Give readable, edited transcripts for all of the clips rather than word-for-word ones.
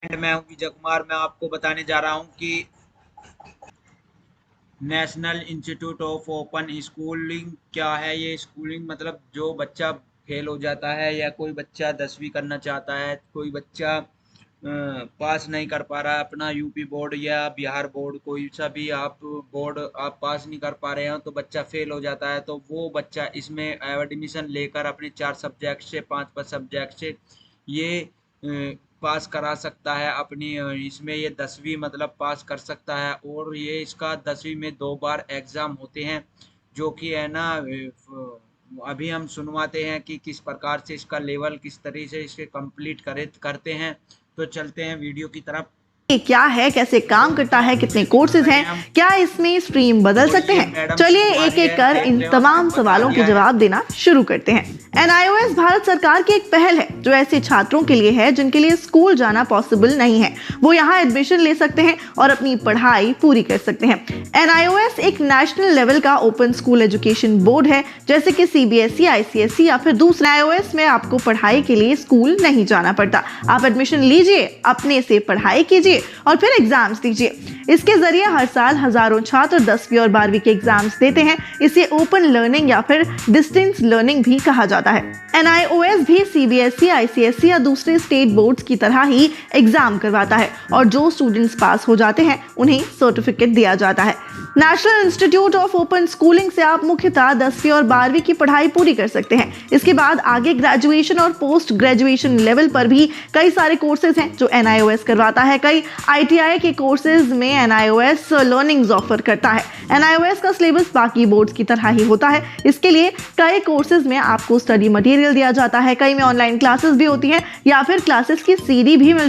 मैं हूं विजय कुमार। मैं आपको बताने जा रहा हूं कि national institute of open schooling क्या है। ये स्कूलिंग मतलब जो बच्चा फेल हो जाता है या कोई बच्चा 10वीं करना चाहता है, कोई बच्चा पास नहीं कर पा रहा है अपना यूपी बोर्ड या बिहार बोर्ड, कोई सा भी आप बोर्ड आप पास नहीं कर पा रहे हो तो बच्चा फेल हो जाता है, तो वो बच्चा इसमें एडमिशन लेकर अपने 4 सब्जेक्ट से 5 सब्जेक्ट से ये पास करा सकता है अपनी इसमें ये 10वीं मतलब पास कर सकता है। और ये इसका 10वीं में 2 बार एग्ज़ाम होते हैं, जो कि है ना अभी हम सुनवाते हैं कि किस प्रकार से इसका लेवल किस तरीके से इसके कंप्लीट करते हैं। तो चलते हैं वीडियो की तरफ। ये क्या है, कैसे काम करता है, कितने कोर्सेज हैं, क्या इसमें स्ट्रीम बदल सकते हैं? चलिए एक एक कर इन तमाम सवालों के जवाब देना शुरू करते हैं। NIOS भारत सरकार की एक पहल है जो ऐसे छात्रों के लिए है जिनके लिए स्कूल जाना पॉसिबल नहीं है। वो यहाँ एडमिशन ले सकते हैं और अपनी पढ़ाई पूरी कर सकते हैं। NIOS एक नेशनल लेवल का ओपन स्कूल एजुकेशन बोर्ड है, जैसे कि CBSE, ICSE या फिर दूसरे। NIOS में आपको पढ़ाई के लिए स्कूल नहीं जाना पड़ता। आप एडमिशन लीजिए, अपने से पढ़ाई कीजिए और फिर एग्जाम्स दीजिए। इसके जरिए हर साल हजारों छात्र 10वीं और 12वीं के एग्जाम्स देते हैं। इसे ओपन लर्निंग या फिर डिस्टेंस लर्निंग भी कहा जाता है। NIOS भी CBSE, ICSE या दूसरे स्टेट बोर्ड्स की तरह ही एग्जाम करवाता है और जो स्टूडेंट्स पास हो जाते हैं उन्हें सर्टिफिकेट दिया जाता है। National institute of open schooling से आप मुख्यतः 10वीं और 12वीं की पढ़ाई पूरी कर सकते हैं। इसके बाद आगे ग्रेजुएशन और पोस्ट ग्रेजुएशन लेवल पर भी कई सारे कोर्सेज हैं जो NIOS करवाता है। कई ITI के कोर्सेज में NIOS लर्निंग्स ऑफर करता है। NIOS का सिलेबस बाकी बोर्ड्स की तरह ही होता है। इसके लिए कई कोर्सेज में आपको स्टडी मटेरियल दिया जाता है, कई में ऑनलाइन क्लासेस भी होती हैं या फिर क्लासेस की CD भी मिलती है।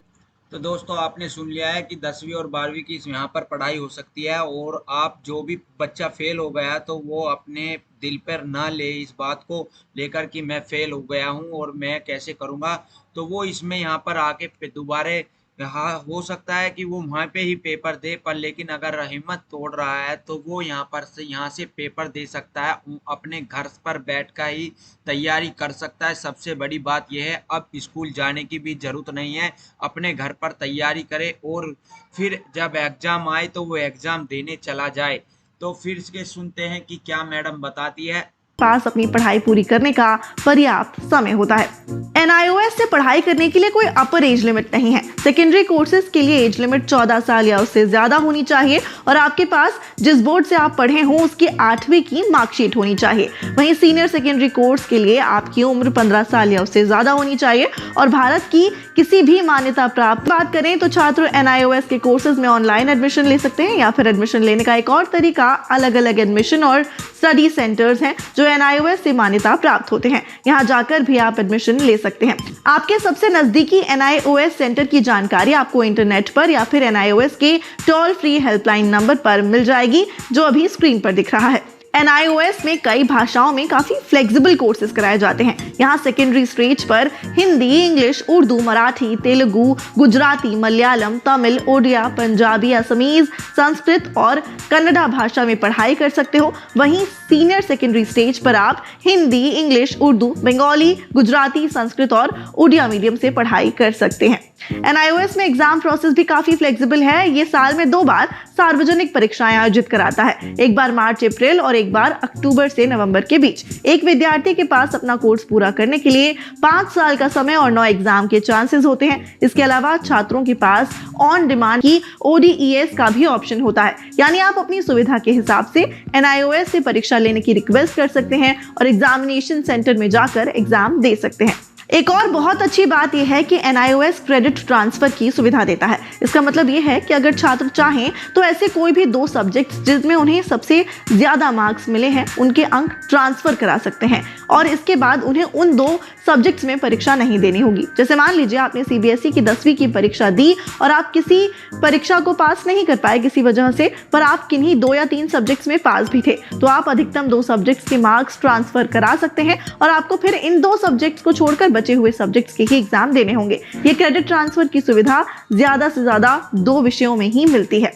तो दोस्तों आपने सुन लिया है कि 10वीं और 12वीं की यहाँ पर पढ़ाई हो सकती है। और आप जो भी बच्चा फेल हो गया तो वो अपने दिल पर ना ले इस बात को लेकर कि मैं फेल हो गया हूँ और मैं कैसे करूँगा, तो वो इसमें यहाँ पर आके दोबारे हाँ हो सकता है कि वो वहाँ पे ही पेपर दे, पर लेकिन अगर हिम्मत तोड़ रहा है तो वो यहाँ से पेपर दे सकता है, अपने घर पर बैठ कर ही तैयारी कर सकता है। सबसे बड़ी बात यह है अब स्कूल जाने की भी जरूरत नहीं है, अपने घर पर तैयारी करे और फिर जब एग्जाम आए तो वो एग्जाम देने चला जाए। तो फिर इसके सुनते हैं कि क्या मैडम बताती है। पास अपनी पढ़ाई पूरी करने का पर्याप्त समय होता है। NIOS से पढ़ाई करने के लिए कोई अपर एज लिमिट नहीं है। सेकेंडरी कोर्सेज के लिए एज लिमिट 14 साल या उससे ज्यादा होनी चाहिए और आपके पास जिस बोर्ड से आप पढ़े हो उसकी 8वीं की मार्कशीट होनी चाहिए। वहीं सीनियर सेकेंडरी कोर्स के लिए आपकी उम्र 15 साल या उससे ज्यादा होनी चाहिए और भारत की किसी भी मान्यता प्राप्त। बात करें तो छात्र NIOS के कोर्सेज में ऑनलाइन एडमिशन ले सकते हैं या फिर एडमिशन लेने का एक और तरीका अलग अलग एडमिशन और स्टडी सेंटर्स हैं जो NIOS से मान्यता प्राप्त होते हैं। यहाँ जाकर भी आप एडमिशन ले सकते हैं। आपके सबसे नजदीकी NIOS सेंटर की जानकारी आपको इंटरनेट पर या फिर NIOS के टोल फ्री हेल्पलाइन नंबर पर मिल जाएगी जो अभी स्क्रीन पर दिख रहा है। NIOS में कई भाषाओं में काफी फ्लेक्सिबल कोर्सेज कराए जाते हैं। यहाँ सेकेंडरी स्टेज पर हिंदी, इंग्लिश, उर्दू, मराठी, तेलुगु, गुजराती, मलयालम, तमिल, ओडिया, पंजाबी, असमीज, संस्कृत और कन्नड़ा भाषा में पढ़ाई कर सकते हो। वहीं सीनियर सेकेंडरी स्टेज पर आप हिंदी, इंग्लिश, उर्दू, बंगाली, गुजराती, संस्कृत और उड़िया मीडियम से पढ़ाई कर सकते हैं। NIOS में एग्जाम प्रोसेस भी काफी फ्लेक्सिबल है। ये साल में 2 बार सार्वजनिक परीक्षाएं आयोजित कराता है, एक बार मार्च अप्रैल और एक बार अक्टूबर से नवंबर के बीच। एक विद्यार्थी के पास अपना कोर्स पूरा करने के लिए 5 साल का समय और 9 एग्जाम के चांसेस होते हैं। इसके अलावा छात्रों के पास ऑन डिमांड की ODES का भी ऑप्शन होता है, यानी आप अपनी सुविधा के हिसाब से NIOS से परीक्षा लेने की रिक्वेस्ट कर सकते हैं और एग्जामिनेशन सेंटर में जाकर एग्जाम दे सकते हैं। एक और बहुत अच्छी बात यह है कि NIOS क्रेडिट ट्रांसफर की सुविधा देता है। इसका मतलब यह है कि अगर छात्र चाहें तो ऐसे कोई भी 2 सब्जेक्ट्स जिसमें उन्हें सबसे ज्यादा मार्क्स मिले हैं उनके अंक ट्रांसफर करा सकते हैं और इसके बाद उन्हें उन 2 सब्जेक्ट्स में परीक्षा नहीं देनी होगी। जैसे मान लीजिए आपने CBSE की 10वीं की परीक्षा दी और आप किसी परीक्षा को पास नहीं कर पाए किसी वजह से, पर आप किन्हीं 2 या 3 सब्जेक्ट्स में पास भी थे, तो आप अधिकतम 2 सब्जेक्ट्स के मार्क्स ट्रांसफर करा सकते हैं और आपको फिर इन 2 सब्जेक्ट्स को छोड़कर बचे हुए सब्जेक्ट्स के ही एग्जाम देने होंगे। ये क्रेडिट ट्रांसफर की सुविधा ज्यादा से ज्यादा 2 विषयों में ही मिलती है।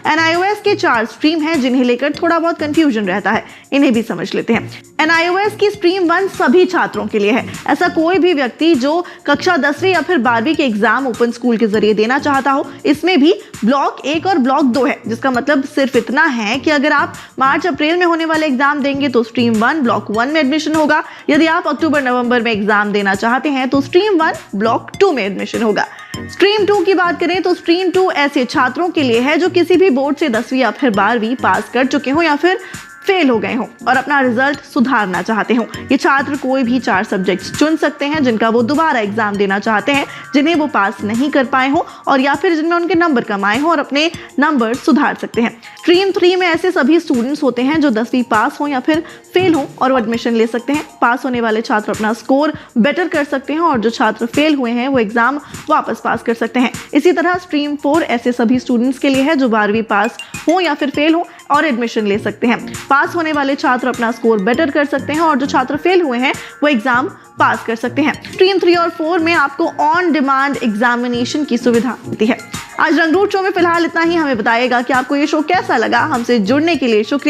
NIOS के 4 स्ट्रीम हैं जिन्हें लेकर थोड़ा बहुत कंफ्यूजन रहता है, इन्हें भी समझ लेते हैं। NIOS की स्ट्रीम 1 सभी छात्रों के लिए है। ऐसा कोई भी व्यक्ति जो कक्षा 10वीं या फिर 12वीं के एग्जाम ओपन स्कूल के जरिए देना चाहता हो, इसमें भी ब्लॉक 1 और ब्लॉक 2 है, जिसका मतलब सिर्फ इतना है कि अगर आप मार्च अप्रैल में होने वाले एग्जाम देंगे तो स्ट्रीम 1 ब्लॉक 1 में एडमिशन होगा। यदि आप अक्टूबर नवंबर में एग्जाम देना चाहते हैं तो स्ट्रीम 1 ब्लॉक 2 में एडमिशन होगा। स्ट्रीम 2 की बात करें तो स्ट्रीम 2 ऐसे छात्रों के लिए है जो किसी भी बोर्ड से 10वीं या फिर 12वीं पास कर चुके हो या फिर फेल हो गए हों और अपना रिजल्ट सुधारना चाहते हों। ये छात्र कोई भी 4 सब्जेक्ट्स चुन सकते हैं जिनका वो दोबारा एग्जाम देना चाहते हैं, जिन्हें वो पास नहीं कर पाए हों और या फिर जिनमें उनके नंबर कम आए हों और अपने नंबर सुधार सकते हैं। स्ट्रीम 3 में ऐसे सभी स्टूडेंट्स होते हैं जो 10वीं पास हों या फिर फेल हों और वो एडमिशन ले सकते हैं। पास होने वाले छात्र अपना स्कोर बेटर कर सकते हैं और जो छात्र फेल हुए हैं वो एग्जाम वापस पास कर सकते हैं। इसी तरह स्ट्रीम 4 ऐसे सभी स्टूडेंट्स के लिए है जो 12वीं पास हों या फिर फेल हों और एडमिशन ले सकते हैं। पास होने वाले छात्र अपना स्कोर बेटर कर सकते हैं और जो छात्र फेल हुए हैं वो एग्जाम पास कर सकते हैं। स्ट्रीम 3 और 4 में आपको ऑन डिमांड एग्जामिनेशन की सुविधा मिलती है। आज रंगरूट शो में फिलहाल इतना ही। हमें बताइएगा कि आपको ये शो कैसा लगा। हमसे जुड़ने के लिए शुक्रिया।